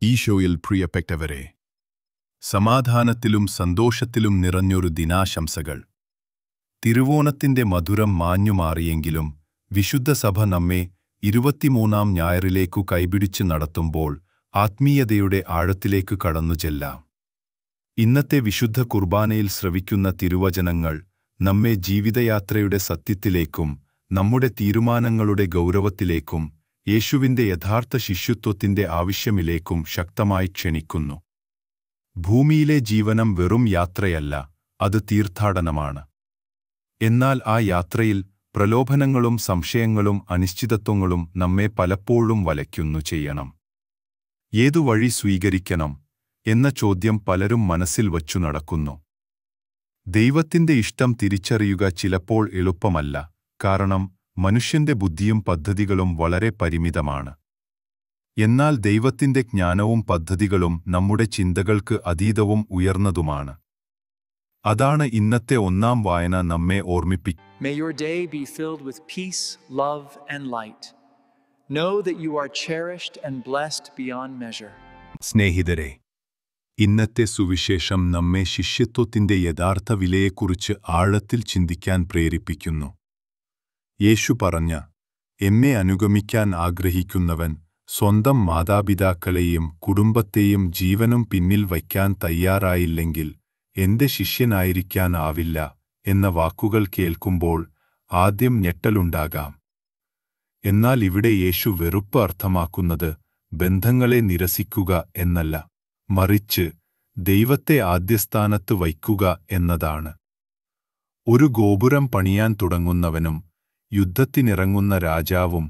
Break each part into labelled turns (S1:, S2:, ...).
S1: ഈശോയിൽ പ്രിയപ്പെട്ടവരെ, സമാധാനത്തിലും സന്തോഷത്തിലും നിറഞ്ഞൊരു ദിനാശംസകൾ. തിരുവോണത്തിന്റെ മധുരം മാഞ്ഞുമാറിയെങ്കിലും വിശുദ്ധ സഭ നമ്മെ 23-ാം ഞായറിലേക്കു കൈപിടിച്ച് നടത്തുമ്പോൾ ആത്മീയതയുടെ ആഴത്തിലേക്ക് കടന്നു ചെല്ലാം. ഇന്നത്തെ വിശുദ്ധ കുർബാനയിൽ ശ്രവിക്കുന്ന തിരുവചനങ്ങൾ നമ്മെ ജീവിതയാത്രയുടെ സത്യത്തിലേക്കും നമ്മുടെ തീരുമാനങ്ങളുടെ ഗൗരവത്തിലേക്കും യേശുവിന്റെ യഥാർത്ഥ ശിഷ്യത്വത്തിന്റെ ആവശ്യമിലേക്കും ശക്തമായി ക്ഷണിക്കുന്നു. ഭൂമിയിലെ ജീവനം വെറും യാത്രയല്ല, അത് തീർത്ഥാടനമാണ്. എന്നാൽ ആ യാത്രയിൽ പ്രലോഭനങ്ങളും സംശയങ്ങളും അനിശ്ചിതത്വങ്ങളും നമ്മെ പലപ്പോഴും വലയ്ക്കുന്നു ചെയ്യണം. ഏതു വഴി സ്വീകരിക്കണം എന്ന ചോദ്യം പലരും മനസ്സിൽ വച്ചു നടക്കുന്നു. ദൈവത്തിന്റെ ഇഷ്ടം തിരിച്ചറിയുക ചിലപ്പോൾ എളുപ്പമല്ല, കാരണം മനുഷ്യന്റെ ബുദ്ധിയും പദ്ധതികളും വളരെ പരിമിതമാണ്. എന്നാൽ ദൈവത്തിന്റെ ജ്ഞാനവും പദ്ധതികളും നമ്മുടെ ചിന്തകൾക്ക് അതീതവും ഉയർന്നതുമാണ്. അതാണ് ഇന്നത്തെ ഒന്നാം വായന നമ്മെ ഓർമ്മിപ്പിക്കുന്നത്.
S2: May your day be filled with peace, love, and light. Know that you are cherished and blessed beyond measure.
S1: സ്നേഹിതരെ, ഇന്നത്തെ സുവിശേഷം നമ്മെ ശിഷ്യത്വത്തിന്റെ യഥാർത്ഥ വിലയെക്കുറിച്ച് ആഴത്തിൽ ചിന്തിക്കാൻ പ്രേരിപ്പിക്കുന്നു. യേശു പറഞ്ഞ, എന്നെ അനുഗമിക്കാൻ ആഗ്രഹിക്കുന്നവൻ സ്വന്തം മാതാപിതാക്കളെയും കുടുംബത്തെയും ജീവനും പിന്നിൽ വയ്ക്കാൻ തയ്യാറായില്ലെങ്കിൽ എന്റെ ശിഷ്യനായിരിക്കാനാവില്ല എന്ന വാക്കുകൾ കേൾക്കുമ്പോൾ ആദ്യം ഞെട്ടലുണ്ടാകാം. എന്നാൽ ഇവിടെ യേശു വെറുപ്പ് അർത്ഥമാക്കുന്നത് ബന്ധങ്ങളെ നിരസിക്കുക എന്നല്ല, മറിച്ച് ദൈവത്തെ ആദ്യസ്ഥാനത്ത് വയ്ക്കുക എന്നതാണ്. ഒരു ഗോപുരം പണിയാൻ തുടങ്ങുന്നവനും യുദ്ധത്തിനിറങ്ങുന്ന രാജാവും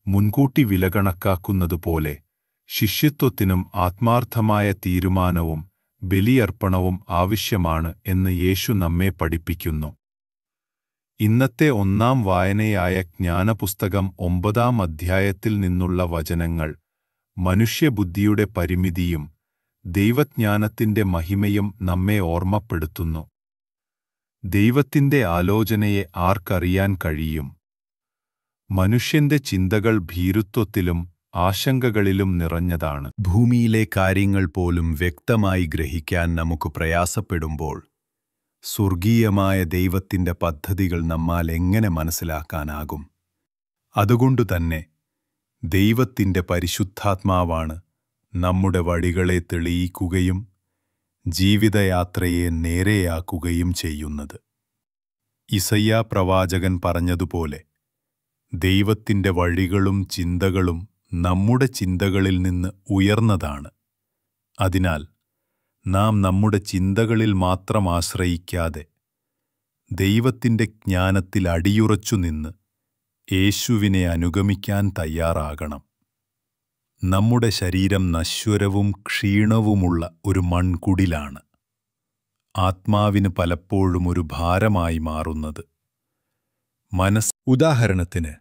S1: മുൻകൂട്ടി വില കണക്കാക്കുന്നതുപോലെ ശിഷ്യത്വത്തിനും ആത്മാർത്ഥമായ തീരുമാനവും ബലിയർപ്പണവും ആവശ്യമാണ് എന്ന് യേശു നമ്മെ പഠിപ്പിക്കുന്നു. ഇന്നത്തെ ഒന്നാം വായനയായ ജ്ഞാനപുസ്തകം 9-ാം അധ്യായത്തിൽ നിന്നുള്ള വചനങ്ങൾ മനുഷ്യബുദ്ധിയുടെ പരിമിതിയും ദൈവജ്ഞാനത്തിന്റെ മഹിമയും നമ്മെ ഓർമ്മപ്പെടുത്തുന്നു. ദൈവത്തിന്റെ ആലോചനയെ ആർക്കറിയാൻ കഴിയും? മനുഷ്യന്റെ ചിന്തകൾ ഭീരുത്വത്തിലും ആശങ്കകളിലും നിറഞ്ഞതാണ്. ഭൂമിയിലെ കാര്യങ്ങൾ പോലും വ്യക്തമായി ഗ്രഹിക്കാൻ നമുക്ക് പ്രയാസപ്പെടുമ്പോൾ സ്വർഗീയമായ ദൈവത്തിന്റെ പദ്ധതികൾ നമ്മാൽ എങ്ങനെ മനസ്സിലാക്കാനാകും? അതുകൊണ്ടുതന്നെ ദൈവത്തിന്റെ പരിശുദ്ധാത്മാവാണ് നമ്മുടെ വഴികളെ തെളിയിക്കുകയും ജീവിതയാത്രയെ നേരെയാക്കുകയും ചെയ്യുന്നത്. യിസയ്യാ പ്രവാചകൻ പറഞ്ഞതുപോലെ, ദൈവത്തിന്റെ വഴികളും ചിന്തകളും നമ്മുടെ ചിന്തകളിൽ നിന്ന് ഉയർന്നതാണ്. അതിനാൽ നാം നമ്മുടെ ചിന്തകളിൽ മാത്രം ആശ്രയിക്കാതെ ദൈവത്തിന്റെ ജ്ഞാനത്തിൽ അടിയുറച്ചു നിന്ന് യേശുവിനെ അനുഗമിക്കാൻ തയ്യാറാകണം. നമ്മുടെ ശരീരം നശ്വരവും ക്ഷീണവുമുള്ള ഒരു മൺകുടിലാണ്. ആത്മാവിന് പലപ്പോഴും ഒരു ഭാരമായി മാറുന്നത്. ഉദാഹരണത്തിന്,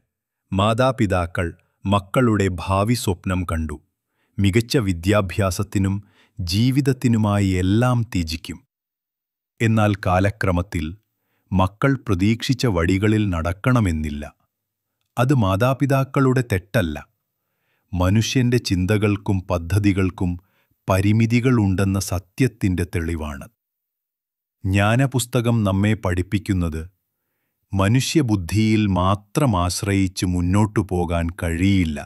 S1: മാതാപിതാക്കൾ മക്കളുടെ ഭാവി സ്വപ്നം കണ്ടു, മികച്ച വിദ്യാഭ്യാസത്തിനും ജീവിതത്തിനുമായി എല്ലാം ത്യജിക്കും. എന്നാൽ കാലക്രമത്തിൽ മക്കൾ പ്രതീക്ഷിച്ച വഴികളിൽ നടക്കണമെന്നില്ല. അത് മാതാപിതാക്കളുടെ തെറ്റല്ല, മനുഷ്യന്റെ ചിന്തകൾക്കും പദ്ധതികൾക്കും പരിമിതികളുണ്ടെന്ന സത്യത്തിന്റെ തെളിവാണ്. ജ്ഞാനപുസ്തകം നമ്മെ പഠിപ്പിക്കുന്നത് മനുഷ്യബുദ്ധിയിൽ മാത്രം ആശ്രയിച്ച് മുന്നോട്ടു പോകാൻ കഴിയില്ല.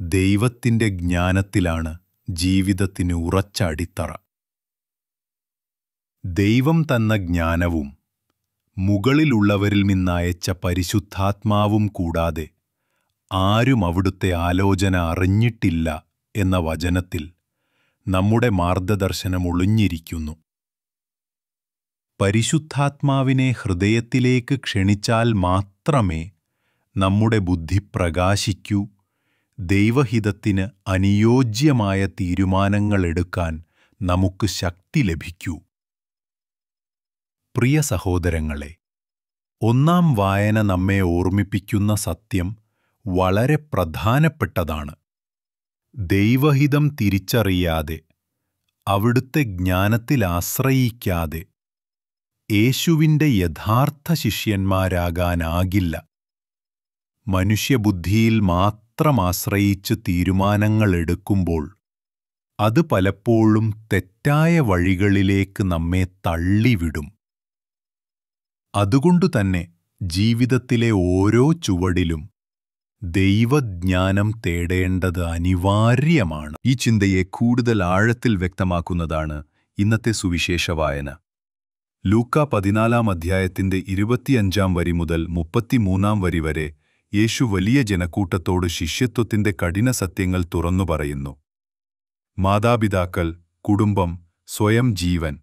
S1: ദൈവത്തിന്റെ ജ്ഞാനത്തിലാണ് ജീവിതത്തിന് ഉറച്ച അടിത്തറ. ദൈവം തന്ന ജ്ഞാനവും മുകളിലുള്ളവരിൽ നിന്നയച്ച പരിശുദ്ധാത്മാവും കൂടാതെ ആരും അവിടുത്തെ ആലോചന അറിഞ്ഞിട്ടില്ല എന്ന വചനത്തിൽ നമ്മുടെ മാർഗദർശനം ഒളിഞ്ഞിരിക്കുന്നു. പരിശുദ്ധാത്മാവിനെ ഹൃദയത്തിലേക്ക് ക്ഷണിച്ചാൽ മാത്രമേ നമ്മുടെ ബുദ്ധി പ്രകാശിക്കൂ, ദൈവഹിതത്തിന് അനുയോജ്യമായ തീരുമാനങ്ങൾ എടുക്കാൻ നമുക്ക് ശക്തി ലഭിക്കൂ. പ്രിയ സഹോദരങ്ങളെ, ഒന്നാം വായന നമ്മെ ഓർമ്മിപ്പിക്കുന്ന സത്യം വളരെ പ്രധാനപ്പെട്ടതാണ്. ദൈവഹിതം തിരിച്ചറിയാതെ, അവിടുത്തെ ജ്ഞാനത്തിൽ ആശ്രയിക്കാതെ യേശുവിന്റെ യഥാർത്ഥ ശിഷ്യന്മാരാകാനാകില്ല. മനുഷ്യബുദ്ധിയിൽ മാത്രം ആശ്രയിച്ച് തീരുമാനങ്ങൾ എടുക്കുമ്പോൾ അത് പലപ്പോഴും തെറ്റായ വഴികളിലേക്ക് നമ്മെ തള്ളിവിടും. അതുകൊണ്ടുതന്നെ ജീവിതത്തിലെ ഓരോ ചുവടിലും ദൈവജ്ഞാനം തേടേണ്ടത് അനിവാര്യമാണ്.
S3: ഈ ചിന്തയെ കൂടുതൽ ആഴത്തിൽ വ്യക്തമാക്കുന്നതാണ് ഇന്നത്തെ സുവിശേഷ വായന. ലൂക്കാ 14 അധ്യായത്തിന്റെ 25 വരി മുതൽ 33 വരി വരെ യേശു വലിയ ജനക്കൂട്ടത്തോട് ശിഷ്യത്വത്തിന്റെ കഠിന സത്യങ്ങൾ തുറന്നു പറയുന്നു. മാതാപിതാക്കൾ, കുടുംബം, സ്വയം ജീവൻ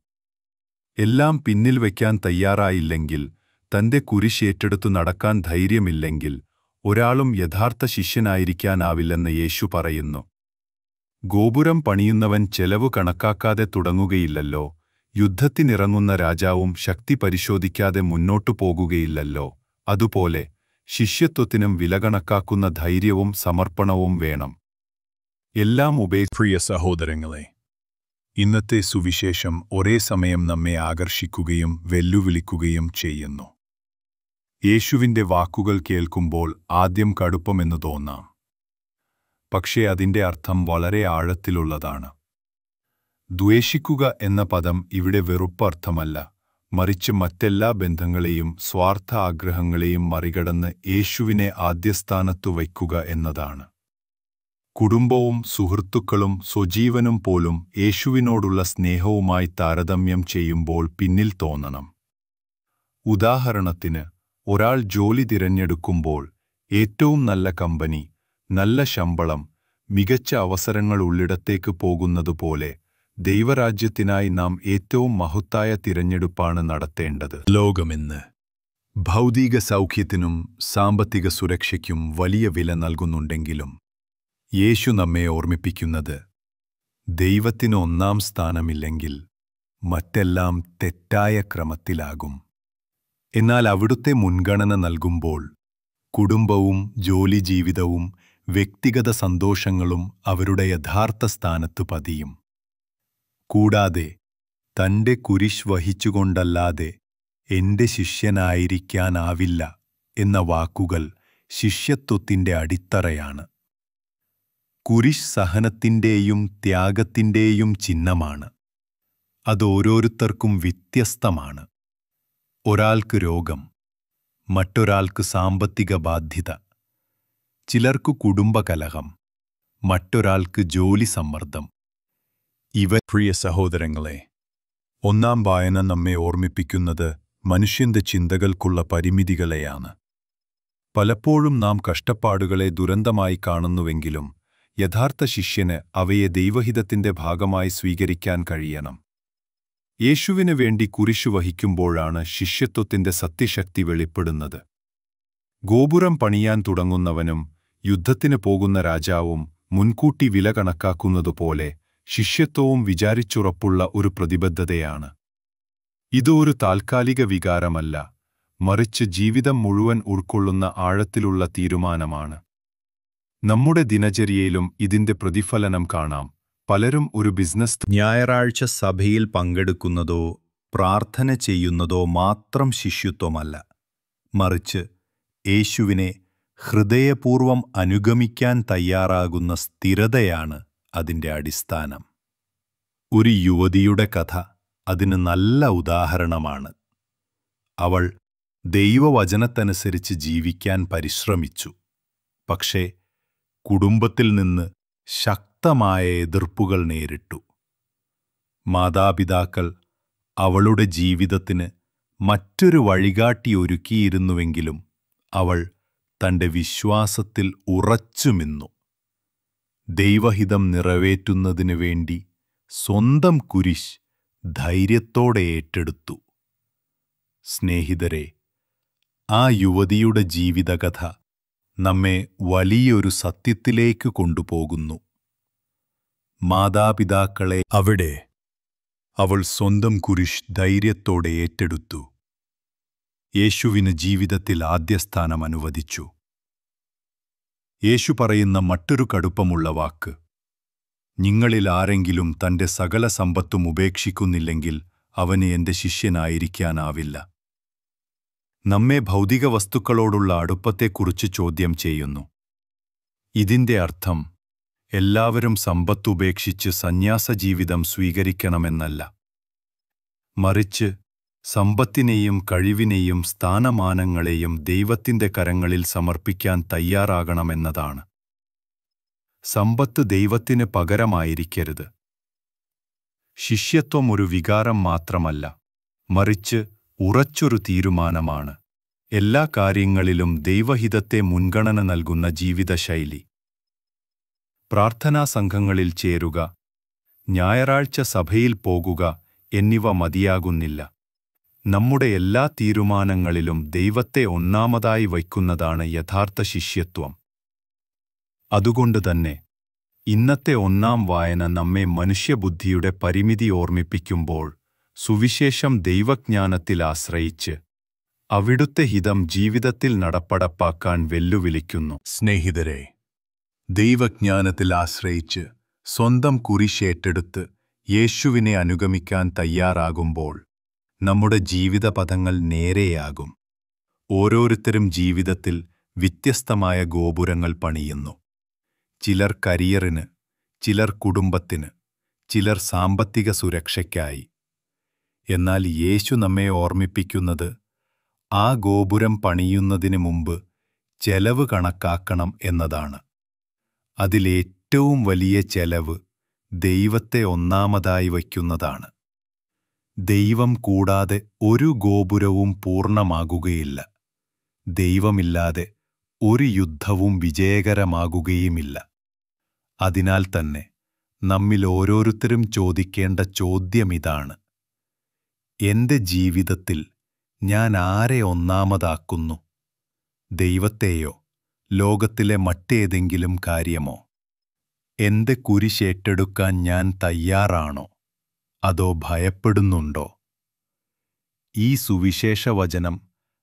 S3: എല്ലാം പിന്നിൽ വയ്ക്കാൻ തയ്യാറായില്ലെങ്കിൽ, തന്റെ കുരിശ് ഏറ്റെടുത്തു നടക്കാൻ ധൈര്യമില്ലെങ്കിൽ ഒരാളും യഥാർത്ഥ ശിഷ്യനായിരിക്കാനാവില്ലെന്ന് യേശു പറയുന്നു. ഗോപുരം പണിയുന്നവൻ ചെലവ് കണക്കാക്കാതെ തുടങ്ങുകയില്ലല്ലോ. യുദ്ധത്തിനിറങ്ങുന്ന രാജാവും ശക്തി പരിശോധിക്കാതെ മുന്നോട്ടു പോകുകയില്ലല്ലോ. അതുപോലെ ശിഷ്യത്വത്തിനും വില കണക്കാക്കുന്ന ധൈര്യവും സമർപ്പണവും വേണം. എല്ലാം
S1: പ്രിയ സഹോദരങ്ങളെ, ഇന്നത്തെ സുവിശേഷം ഒരേ സമയം നമ്മെ ആകർഷിക്കുകയും വെല്ലുവിളിക്കുകയും ചെയ്യുന്നു. യേശുവിന്റെ വാക്കുകൾ കേൾക്കുമ്പോൾ ആദ്യം കടുപ്പമെന്ന് തോന്നാം. പക്ഷേ അതിന്റെ അർത്ഥം വളരെ ആഴത്തിലുള്ളതാണ്. ദ്വേഷിക്കുക എന്ന പദം ഇവിടെ വെറുപ്പർത്ഥമല്ല, മറിച്ച് മറ്റെല്ലാ ബന്ധങ്ങളെയും സ്വാർത്ഥ ആഗ്രഹങ്ങളെയും മറികടന്ന് യേശുവിനെ ആദ്യസ്ഥാനത്തു വയ്ക്കുക എന്നതാണ്. കുടുംബവും സുഹൃത്തുക്കളും സ്വജീവനും പോലും യേശുവിനോടുള്ള സ്നേഹവുമായി താരതമ്യം ചെയ്യുമ്പോൾ പിന്നിൽ തോന്നണം. ഉദാഹരണത്തിന്, ഒരാൾ ജോലി തിരഞ്ഞെടുക്കുമ്പോൾ ഏറ്റവും നല്ല കമ്പനി, നല്ല ശമ്പളം, മികച്ച അവസരങ്ങൾ ഉള്ളിടത്തേക്ക് പോകുന്നതുപോലെ ദൈവരാജ്യത്തിനായി നാം ഏറ്റവും മഹത്തായ തിരഞ്ഞെടുപ്പാണ് നടത്തേണ്ടത്. ലോകമിന്ന് ഭൗതിക സൗഖ്യത്തിനും സാമ്പത്തിക സുരക്ഷയ്ക്കും വലിയ വില നൽകുന്നുണ്ടെങ്കിലും യേശു നമ്മെ ഓർമ്മിപ്പിക്കുന്നത്, ദൈവത്തിന് ഒന്നാം സ്ഥാനമില്ലെങ്കിൽ മറ്റെല്ലാം തെറ്റായ ക്രമത്തിലാകും. എന്നാൽ അവിടുത്തെ മുൻഗണന നൽകുമ്പോൾ കുടുംബവും ജോലിജീവിതവും വ്യക്തിഗത സന്തോഷങ്ങളും അവരുടെ യഥാർത്ഥ സ്ഥാനത്ത് പതിയും. കൂടാതെ തന്റെ കുരിശ് വഹിച്ചുകൊണ്ടല്ലാതെ എന്റെ ശിഷ്യനായിരിക്കാനാവില്ല എന്ന വാക്കുകൾ ശിഷ്യത്വത്തിന്റെ അടിത്തറയാണ്. കുരിശ് സഹനത്തിന്റെയും ത്യാഗത്തിന്റെയും ചിഹ്നമാണ്. അത് ഓരോരുത്തർക്കും വ്യത്യസ്തമാണ്. ഒരാൾക്ക് രോഗം, മറ്റൊരാൾക്ക് സാമ്പത്തിക ബാധ്യത, ചിലർക്കു കുടുംബകലഹം, മറ്റൊരാൾക്ക് ജോലി സമ്മർദ്ദം. പ്രിയ സഹോദരങ്ങളെ, ഒന്നാം വായന നമ്മെ ഓർമ്മിപ്പിക്കുന്നത് മനുഷ്യന്റെ ചിന്തകൾക്കുള്ള പരിമിതികളെയാണ്. പലപ്പോഴും നാം കഷ്ടപ്പാടുകളെ ദുരന്തമായി കാണുന്നുവെങ്കിലും യഥാർത്ഥ ശിഷ്യന് അവയെ ദൈവഹിതത്തിന്റെ ഭാഗമായി സ്വീകരിക്കാൻ കഴിയണം. യേശുവിനു വേണ്ടി കുരിശു വഹിക്കുമ്പോഴാണ് ശിഷ്യത്വത്തിന്റെ സത്യശക്തി വെളിപ്പെടുന്നത്. ഗോപുരം പണിയാൻ തുടങ്ങുന്നവനും യുദ്ധത്തിന് പോകുന്ന രാജാവും മുൻകൂട്ടി വില കണക്കാക്കുന്നതുപോലെ ശിഷ്യത്വവും വിചാരിച്ചുറപ്പുള്ള ഒരു പ്രതിബദ്ധതയാണ്. ഇത് ഒരു താൽക്കാലിക വികാരമല്ല, മറിച്ച് ജീവിതം മുഴുവൻ ഉൾക്കൊള്ളുന്ന ആഴത്തിലുള്ള തീരുമാനമാണ്. നമ്മുടെ ദിനചര്യയിലും ഇതിന്റെ പ്രതിഫലനം കാണാം. പലരും ഒരു ബിസിനസ് ഞായറാഴ്ച സഭയിൽ പങ്കെടുക്കുന്നതോ പ്രാർത്ഥന ചെയ്യുന്നതോ മാത്രം ശിഷ്യത്വമല്ല, മറിച്ച് യേശുവിനെ ഹൃദയപൂർവം അനുഗമിക്കാൻ തയ്യാറാകുന്ന സ്ഥിരതയാണ് അതിന്റെ അടിസ്ഥാനം. ഒരു യുവതിയുടെ കഥ അതിന് നല്ല ഉദാഹരണമാണ്. അവൾ ദൈവവചനത്തനുസരിച്ച് ജീവിക്കാൻ പരിശ്രമിച്ചു. പക്ഷേ കുടുംബത്തിൽ നിന്ന് ശക്തമായ എതിർപ്പുകൾ നേരിട്ടു. മാതാപിതാക്കൾ അവളുടെ ജീവിതത്തിന് മറ്റൊരു വഴികാട്ടി ഒരുക്കിയിരുന്നുവെങ്കിലും അവൾ തന്റെ വിശ്വാസത്തിൽ ഉറച്ചുനിന്നു. ദൈവഹിതം നിറവേറ്റുന്നതിനു വേണ്ടി സ്വന്തം കുരിശ് ധൈര്യത്തോടെ ഏറ്റെടുത്തു. സ്നേഹിതരെ, ആ യുവതിയുടെ ജീവിതകഥ നമ്മെ വലിയൊരു സത്യത്തിലേക്ക് കൊണ്ടുപോകുന്നു. മാതാപിതാക്കളെ അവിടെ അവൾ സ്വന്തം കുരിശ് ധൈര്യത്തോടെ ഏറ്റെടുത്തു. യേശുവിന് ജീവിതത്തിൽ ആദ്യസ്ഥാനം അനുവദിച്ചു. യേശു പറയുന്ന മറ്റൊരു കടുപ്പമുള്ള വാക്ക്, നിങ്ങളിൽ ആരെങ്കിലും തന്റെ സകല സമ്പത്തും ഉപേക്ഷിക്കുന്നില്ലെങ്കിൽ അവന് എന്റെ ശിഷ്യനായിരിക്കാനാവില്ല. നമ്മെ ഭൗതിക വസ്തുക്കളോടുള്ള അടുപ്പത്തെക്കുറിച്ച് ചോദ്യം ചെയ്യുന്നു. ഇതിന്റെ അർത്ഥം എല്ലാവരും സമ്പത്തുപേക്ഷിച്ച് സന്യാസജീവിതം സ്വീകരിക്കണമെന്നല്ല. മറിച്ച് സമ്പത്തിനെയും കഴിവിനെയും സ്ഥാനമാനങ്ങളെയും ദൈവത്തിന്റെ കരങ്ങളിൽ സമർപ്പിക്കാൻ തയ്യാറാകണമെന്നതാണ്. സമ്പത്ത് ദൈവത്തിന് പകരമായിരിക്കരുത്. ശിഷ്യത്വം ഒരു വികാരം മാത്രമല്ല, മറിച്ച് ഉറച്ചൊരു തീരുമാനമാണ്. എല്ലാ കാര്യങ്ങളിലും ദൈവഹിതത്തെ മുൻഗണന നൽകുന്ന ജീവിതശൈലി. പ്രാർത്ഥനാ സംഘങ്ങളിൽ ചേരുക, ഞായറാഴ്ച സഭയിൽ പോകുക എന്നിവ മതിയാകുന്നില്ല. നമ്മുടെ എല്ലാ തീരുമാനങ്ങളിലും ദൈവത്തെ ഒന്നാമതായി വയ്ക്കുന്നതാണ് യഥാർത്ഥ ശിഷ്യത്വം. അതുകൊണ്ടുതന്നെ ഇന്നത്തെ ഒന്നാം വായന നമ്മെ മനുഷ്യബുദ്ധിയുടെ പരിമിതി ഓർമ്മിപ്പിക്കുമ്പോൾ സുവിശേഷം ദൈവജ്ഞാനത്തിൽ ആശ്രയിച്ച് അവിടുത്തെ ഹിതം ജീവിതത്തിൽ നടപ്പടപ്പാക്കാൻ വെല്ലുവിളിക്കുന്നു. സ്നേഹിതരെ, ദൈവജ്ഞാനത്തിൽ ആശ്രയിച്ച് സ്വന്തം കുരിശേറ്റെടുത്ത് യേശുവിനെ അനുഗമിക്കാൻ തയ്യാറാകുമ്പോൾ നമ്മുടെ ജീവിതപഥങ്ങൾ നേരെയാകും. ഓരോരുത്തരും ജീവിതത്തിൽ വ്യത്യസ്തമായ ഗോപുരങ്ങൾ പണിയുന്നു. ചിലർ കരിയറിന്, ചിലർ കുടുംബത്തിന്, ചിലർ സാമ്പത്തിക സുരക്ഷയ്ക്കായി. എന്നാൽ യേശു നമ്മെ ഓർമ്മിപ്പിക്കുന്നത് ആ ഗോപുരം പണിയുന്നതിന് മുമ്പ് ചെലവ് കണക്കാക്കണം എന്നതാണ്. അതിലേറ്റവും വലിയ ചെലവ് ദൈവത്തെ ഒന്നാമതായി വയ്ക്കുന്നതാണ്. ദൈവം കൂടാതെ ഒരു ഗോപുരവും പൂർണ്ണമാകുകയില്ല. ദൈവമില്ലാതെ ഒരു യുദ്ധവും വിജയകരമാകുകയുമില്ല. അതിനാൽ തന്നെ നമ്മിൽ ഓരോരുത്തരും ചോദിക്കേണ്ട ചോദ്യമിതാണ്: എന്റെ ജീവിതത്തിൽ ഞാൻ ആരെ ഒന്നാമതാക്കുന്നു? ദൈവത്തെയോ ലോകത്തിലെ മറ്റേതെങ്കിലും കാര്യമോ? എന്റെ കുരിശേറ്റെടുക്കാൻ ഞാൻ തയ്യാറാണോ, അതോ ഭയപ്പെടുന്നുണ്ടോ? ഈ സുവിശേഷവചനം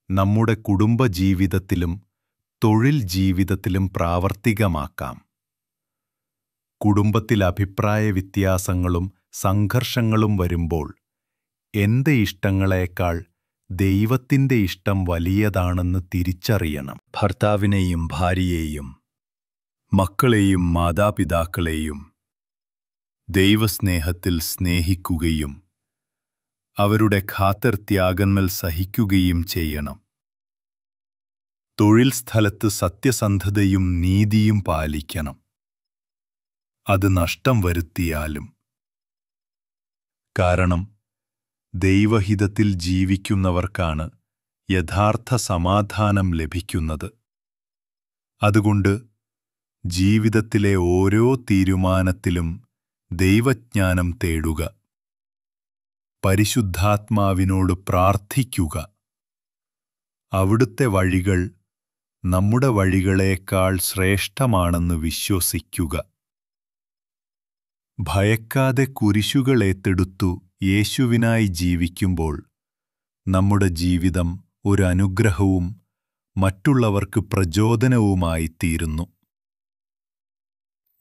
S1: നമ്മുടെ കുടുംബജീവിതത്തിലും തൊഴിൽ ജീവിതത്തിലും പ്രാവർത്തികമാക്കാം. കുടുംബത്തിൽ അഭിപ്രായ വ്യത്യാസങ്ങളും സംഘർഷങ്ങളും വരുമ്പോൾ എന്റെ ഇഷ്ടങ്ങളേക്കാൾ ദൈവത്തിന്റെ ഇഷ്ടം വലിയതാണെന്ന് തിരിച്ചറിയണം. ഭർത്താവിനെയും ഭാര്യയെയും മക്കളെയും മാതാപിതാക്കളെയും ദൈവസ്നേഹത്തിൽ സ്നേഹിക്കുകയും അവരുടെ ഖാത്തർ ത്യാഗങ്ങൾ സഹിക്കുകയും ചെയ്യണം. തൊഴിൽ സ്ഥലത്ത് സത്യസന്ധതയും നീതിയും പാലിക്കണം. അത് നഷ്ടം വരുത്തിയാലും. കാരണം ദൈവഹിതത്തിൽ ജീവിക്കുന്നവർക്കാണ് യഥാർത്ഥ സമാധാനം ലഭിക്കുന്നത്. അതുകൊണ്ട് ജീവിതത്തിലെ ഓരോ തീരുമാനത്തിലും ദൈവജ്ഞാനം തേടുക. പരിശുദ്ധാത്മാവിനോട് പ്രാർത്ഥിക്കുക. അവിടുത്തെ വഴികൾ നമ്മുടെ വഴികളേക്കാൾ ശ്രേഷ്ഠമാണെന്ന് വിശ്വസിക്കുക. ഭയക്കാതെ കുരിശുകൾ ഏറ്റെടുത്തു യേശുവിനായി ജീവിക്കുമ്പോൾ നമ്മുടെ ജീവിതം ഒരു അനുഗ്രഹവും മറ്റുള്ളവർക്ക് പ്രചോദനവുമായിത്തീരുന്നു.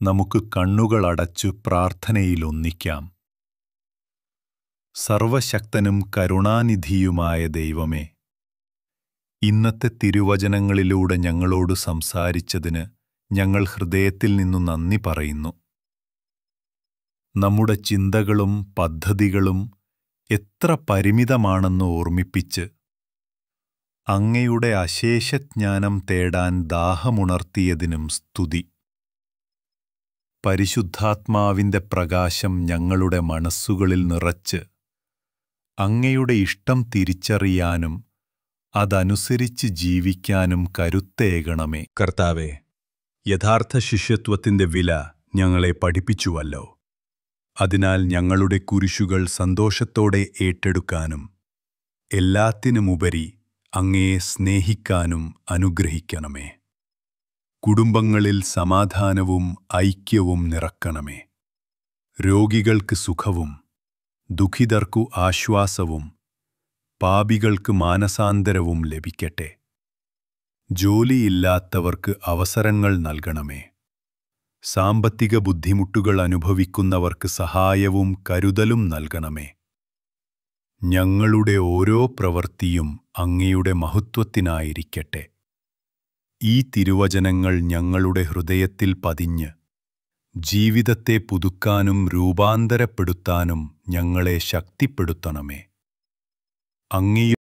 S1: നമുക്ക് കണ്ണുകളടച്ചു പ്രാർത്ഥനയിലൊന്നിക്കാം. സർവശക്തനും കരുണാനിധിയുമായ ദൈവമേ, ഇന്നത്തെ തിരുവചനങ്ങളിലൂടെ ഞങ്ങളോട് സംസാരിച്ചതിന് ഞങ്ങൾ ഹൃദയത്തിൽ നിന്നു നന്ദി പറയുന്നു. നമ്മുടെ ചിന്തകളും പദ്ധതികളും എത്ര പരിമിതമാണെന്ന് ഓർമ്മിപ്പിച്ച് അങ്ങയുടെ അശേഷജ്ഞാനം തേടാൻ ദാഹമുണർത്തിയതിനും സ്തുതി. പരിശുദ്ധാത്മാവിന്റെ പ്രകാശം ഞങ്ങളുടെ മനസ്സുകളിൽ നിറച്ച് അങ്ങയുടെ ഇഷ്ടം തിരിച്ചറിയാനും അതനുസരിച്ച് ജീവിക്കാനും കരുത്തേകണമേ. കർത്താവേ, യഥാർത്ഥ ശിഷ്യത്വത്തിന്റെ വില ഞങ്ങളെ പഠിപ്പിച്ചുവല്ലോ. അതിനാൽ ഞങ്ങളുടെ കുരിശുകൾ സന്തോഷത്തോടെ ഏറ്റെടുക്കാനും എല്ലാത്തിനുമുപരി അങ്ങയെ സ്നേഹിക്കാനും അനുഗ്രഹിക്കണമേ. കുടുംബങ്ങളിൽ സമാധാനവും ഐക്യവും നിറക്കണമേ. രോഗികൾക്ക് സുഖവും ദുഃഖിതർക്കു ആശ്വാസവും പാപികൾക്ക് മാനസാന്തരവും ലഭിക്കട്ടെ. ജോലിയില്ലാത്തവർക്ക് അവസരങ്ങൾ നൽകണമേ. സാമ്പത്തിക ബുദ്ധിമുട്ടുകൾ അനുഭവിക്കുന്നവർക്ക് സഹായവും കരുതലും നൽകണമേ. ഞങ്ങളുടെ ഓരോ പ്രവൃത്തിയും അങ്ങയുടെ മഹത്വത്തിനായിരിക്കട്ടെ. ഈ തിരുവചനങ്ങൾ ഞങ്ങളുടെ ഹൃദയത്തിൽ പതിഞ്ഞ് ജീവിതത്തെ പുതുക്കാനും രൂപാന്തരപ്പെടുത്താനും ഞങ്ങളെ ശക്തിപ്പെടുത്തണമേ. അങ്ങയുടെ